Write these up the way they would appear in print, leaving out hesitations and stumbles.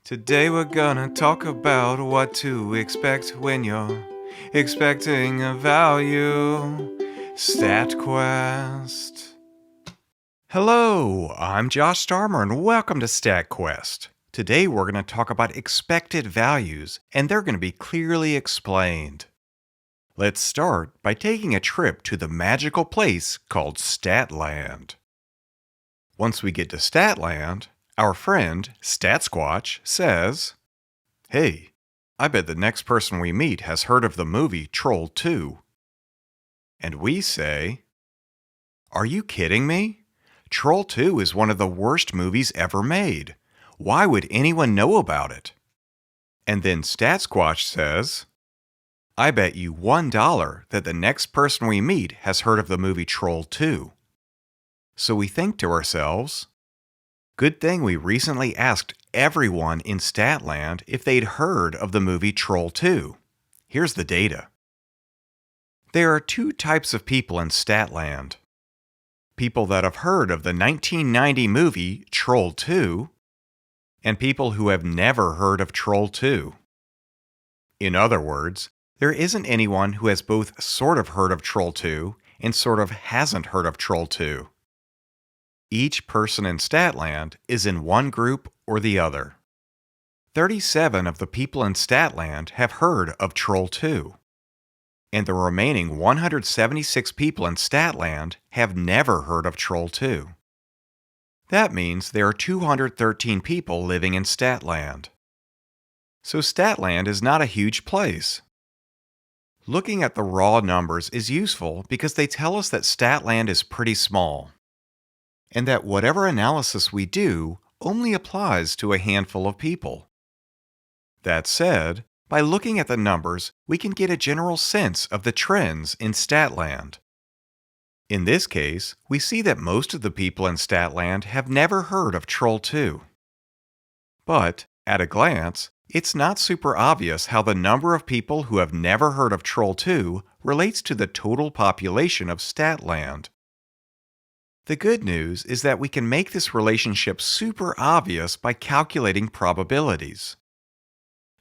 Today we're gonna talk about what to expect when you're expecting a value. StatQuest. Hello, I'm Josh Starmer and welcome to StatQuest. Today we're going to talk about expected values and they're going to be clearly explained. Let's start by taking a trip to the magical place called Statland. Once we get to Statland, our friend, StatSquatch, says, "Hey, I bet the next person we meet has heard of the movie Troll 2. And we say, "Are you kidding me? Troll 2 is one of the worst movies ever made. Why would anyone know about it?" And then StatSquatch says, "I bet you $1 that the next person we meet has heard of the movie Troll 2. So we think to ourselves, good thing we recently asked everyone in Statland if they'd heard of the movie Troll 2. Here's the data. There are two types of people in Statland. People that have heard of the 1990 movie Troll 2, and people who have never heard of Troll 2. In other words, there isn't anyone who has both sort of heard of Troll 2 and sort of hasn't heard of Troll 2. Each person in Statland is in one group or the other. 37 of the people in Statland have heard of Troll 2, and the remaining 176 people in Statland have never heard of Troll 2. That means there are 213 people living in Statland. So Statland is not a huge place. Looking at the raw numbers is useful because they tell us that Statland is pretty small, and that whatever analysis we do only applies to a handful of people. That said, by looking at the numbers, we can get a general sense of the trends in Statland. In this case, we see that most of the people in Statland have never heard of Troll 2. But, at a glance, it's not super obvious how the number of people who have never heard of Troll 2 relates to the total population of Statland. The good news is that we can make this relationship super obvious by calculating probabilities.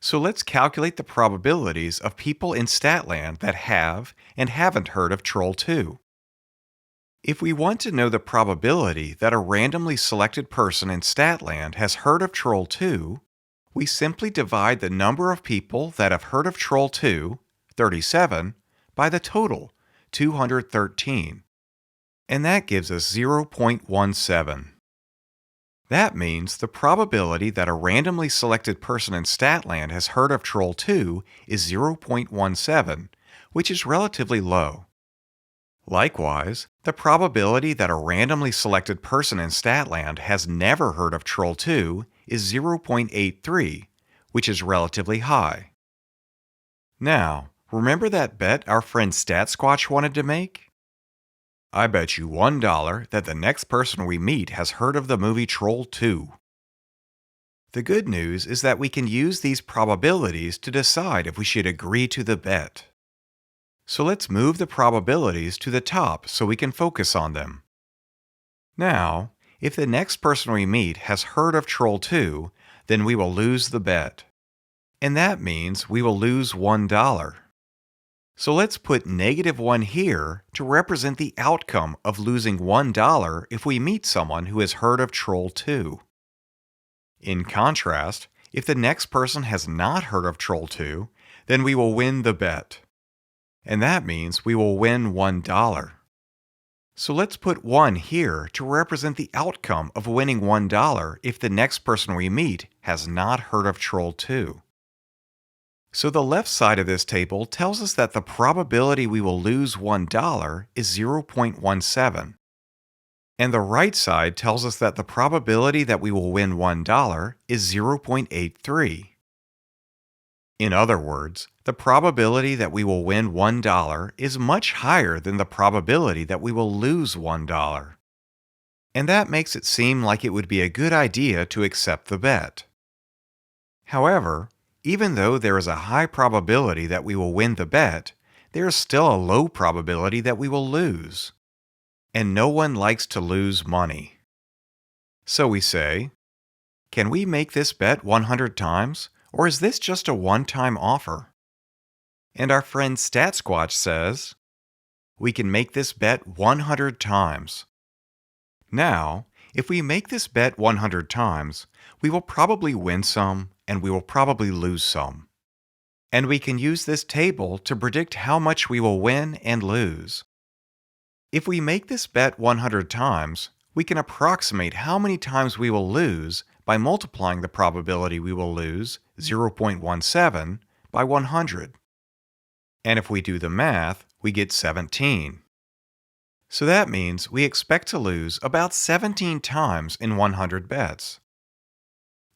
So let's calculate the probabilities of people in Statland that have and haven't heard of Troll 2. If we want to know the probability that a randomly selected person in Statland has heard of Troll 2, we simply divide the number of people that have heard of Troll 2, 37, by the total, 213. And that gives us 0.17. That means the probability that a randomly selected person in Statland has heard of Troll 2 is 0.17, which is relatively low. Likewise, the probability that a randomly selected person in Statland has never heard of Troll 2 is 0.83, which is relatively high. Now, remember that bet our friend StatSquatch wanted to make? I bet you $1 that the next person we meet has heard of the movie Troll 2. The good news is that we can use these probabilities to decide if we should agree to the bet. So let's move the probabilities to the top so we can focus on them. Now, if the next person we meet has heard of Troll 2, then we will lose the bet. And that means we will lose $1. So let's put -1 here to represent the outcome of losing $1 if we meet someone who has heard of Troll 2. In contrast, if the next person has not heard of Troll 2, then we will win the bet. And that means we will win $1. So let's put 1 here to represent the outcome of winning $1 if the next person we meet has not heard of Troll 2. So the left side of this table tells us that the probability we will lose $1 is 0.17. And the right side tells us that the probability that we will win $1 is 0.83. In other words, the probability that we will win $1 is much higher than the probability that we will lose $1. And that makes it seem like it would be a good idea to accept the bet. However, even though there is a high probability that we will win the bet, there is still a low probability that we will lose. And no one likes to lose money. So we say, Can we make this bet 100 times, or is this just a one-time offer? And our friend StatSquatch says, we can make this bet 100 times. Now, if we make this bet 100 times, we will probably win some and we will probably lose some. And we can use this table to predict how much we will win and lose. If we make this bet 100 times, we can approximate how many times we will lose by multiplying the probability we will lose, 0.17, by 100. And if we do the math, we get 17. So that means we expect to lose about 17 times in 100 bets.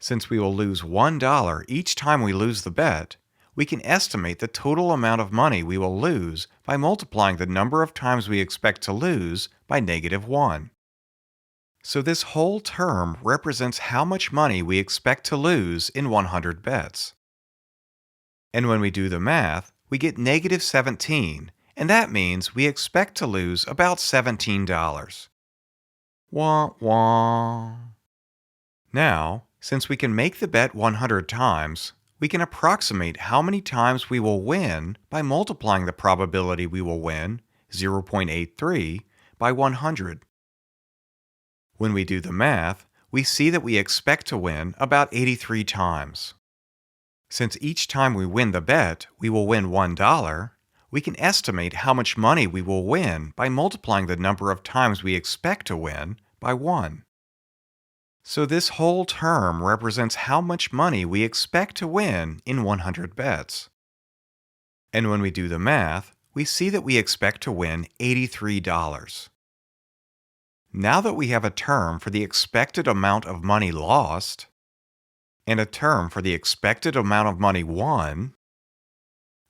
Since we will lose $1 each time we lose the bet, we can estimate the total amount of money we will lose by multiplying the number of times we expect to lose by -1. So this whole term represents how much money we expect to lose in 100 bets. And when we do the math, we get -17, and that means we expect to lose about $17. Wah wah. Now, since we can make the bet 100 times, we can approximate how many times we will win by multiplying the probability we will win, 0.83, by 100. When we do the math, we see that we expect to win about 83 times. Since each time we win the bet, we will win $1, we can estimate how much money we will win by multiplying the number of times we expect to win by 1. So this whole term represents how much money we expect to win in 100 bets. And when we do the math, we see that we expect to win $83. Now that we have a term for the expected amount of money lost, and a term for the expected amount of money won,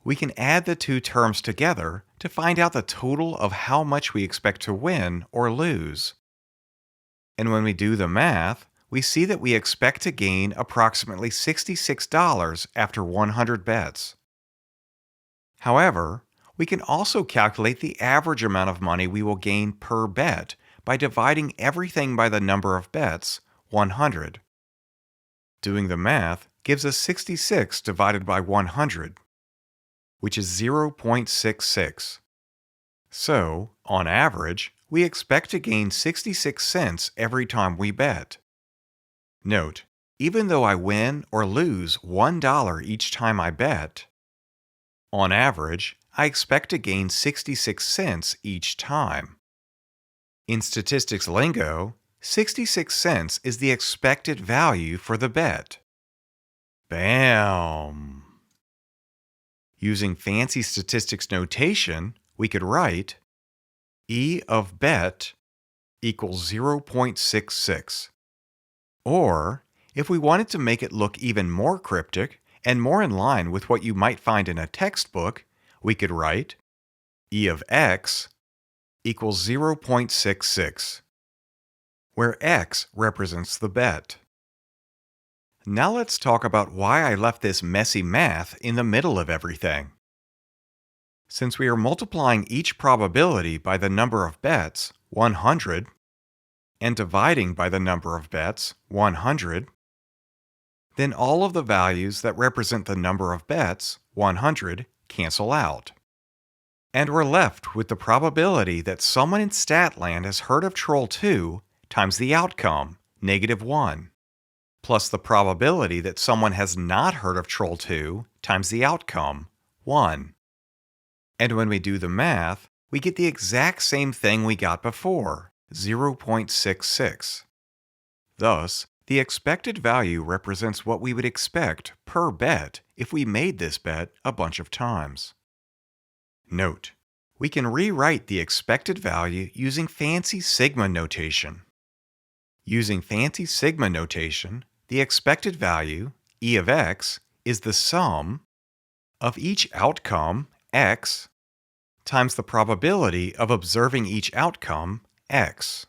we can add the two terms together to find out the total of how much we expect to win or lose. And when we do the math, we see that we expect to gain approximately $66 after 100 bets. However, we can also calculate the average amount of money we will gain per bet by dividing everything by the number of bets, 100. Doing the math gives us 66 divided by 100, which is 0.66. So, on average, we expect to gain 66 cents every time we bet. Note, even though I win or lose $1 each time I bet, on average, I expect to gain 66 cents each time. In statistics lingo, 66 cents is the expected value for the bet. Bam! Using fancy statistics notation, we could write E of bet equals 0.66. Or, if we wanted to make it look even more cryptic and more in line with what you might find in a textbook, we could write E of x equals 0.66, where x represents the bet. Now let's talk about why I left this messy math in the middle of everything. Since we are multiplying each probability by the number of bets, 100, and dividing by the number of bets, 100, then all of the values that represent the number of bets, 100, cancel out. And we're left with the probability that someone in Statland has heard of Troll 2 times the outcome, -1, plus the probability that someone has not heard of Troll 2 times the outcome, 1. And when we do the math, we get the exact same thing we got before, 0.66. Thus, the expected value represents what we would expect per bet if we made this bet a bunch of times. Note, we can rewrite the expected value using fancy sigma notation. Using fancy sigma notation, the expected value, E of x, is the sum of each outcome, x, times the probability of observing each outcome, x.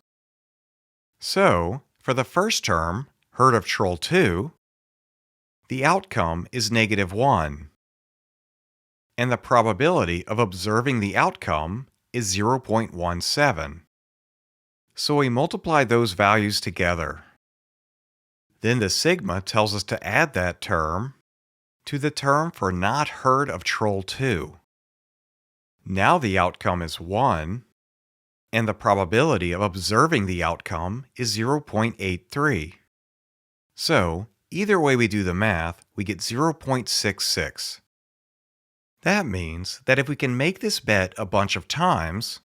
So, for the first term, heard of Troll 2, the outcome is -1, and the probability of observing the outcome is 0.17. So we multiply those values together. Then the sigma tells us to add that term to the term for not heard of troll 2. Now the outcome is 1, and the probability of observing the outcome is 0.83. So, either way we do the math, we get 0.66. That means that if we can make this bet a bunch of times,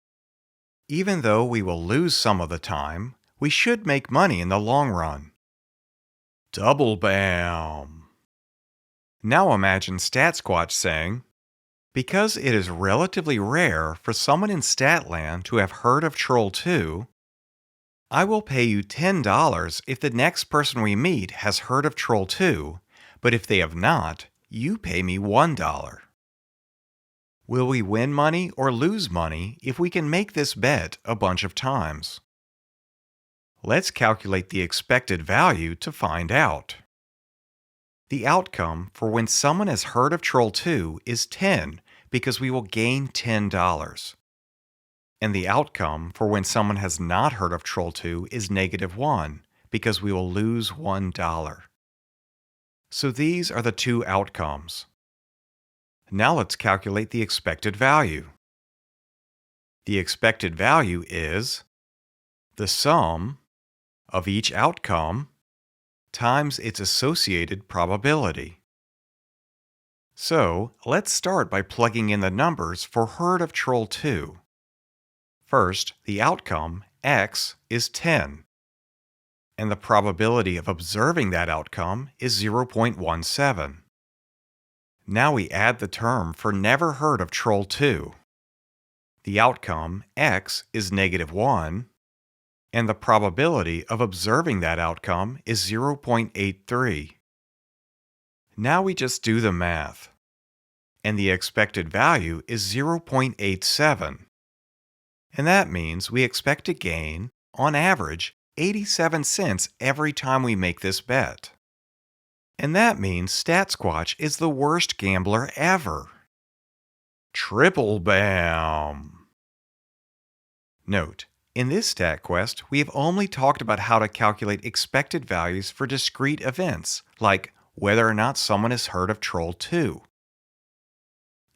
even though we will lose some of the time, we should make money in the long run. Double bam! Now imagine StatSquatch saying, because it is relatively rare for someone in Statland to have heard of Troll 2, I will pay you $10 if the next person we meet has heard of Troll 2, but if they have not, you pay me $1. Will we win money or lose money if we can make this bet a bunch of times? Let's calculate the expected value to find out. The outcome for when someone has heard of Troll 2 is 10 because we will gain $10. And the outcome for when someone has not heard of Troll 2 is -1 because we will lose $1. So these are the two outcomes. Now let's calculate the expected value. The expected value is the sum of each outcome times its associated probability. So let's start by plugging in the numbers for heard of Troll 2. First, the outcome, x, is 10, and the probability of observing that outcome is 0.17. Now we add the term for never heard of Troll 2. The outcome, x, is -1, and the probability of observing that outcome is 0.83. Now we just do the math, and the expected value is 0.87. And that means we expect to gain, on average, 87 cents every time we make this bet. And that means StatSquatch is the worst gambler ever. Triple bam! Note, in this StatQuest, we have only talked about how to calculate expected values for discrete events, like whether or not someone has heard of Troll 2.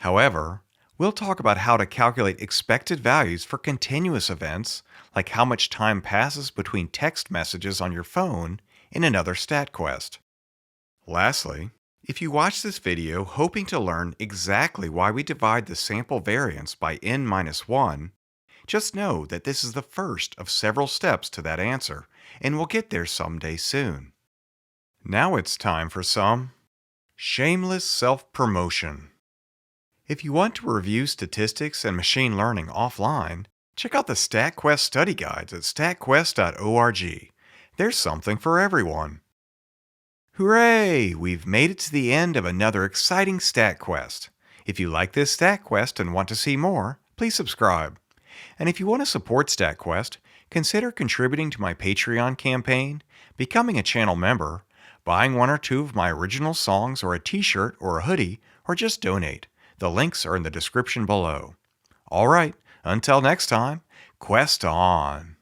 However, we'll talk about how to calculate expected values for continuous events, like how much time passes between text messages on your phone, in another StatQuest. Lastly, if you watch this video hoping to learn exactly why we divide the sample variance by n-1, just know that this is the first of several steps to that answer, and we'll get there someday soon. Now it's time for some shameless self-promotion. If you want to review statistics and machine learning offline, check out the StatQuest study guides at statquest.org. There's something for everyone. Hooray! We've made it to the end of another exciting StatQuest. If you like this StatQuest and want to see more, please subscribe. And if you want to support StatQuest, consider contributing to my Patreon campaign, becoming a channel member, buying one or two of my original songs or a t-shirt or a hoodie, or just donate. The links are in the description below. All right, until next time, Quest on!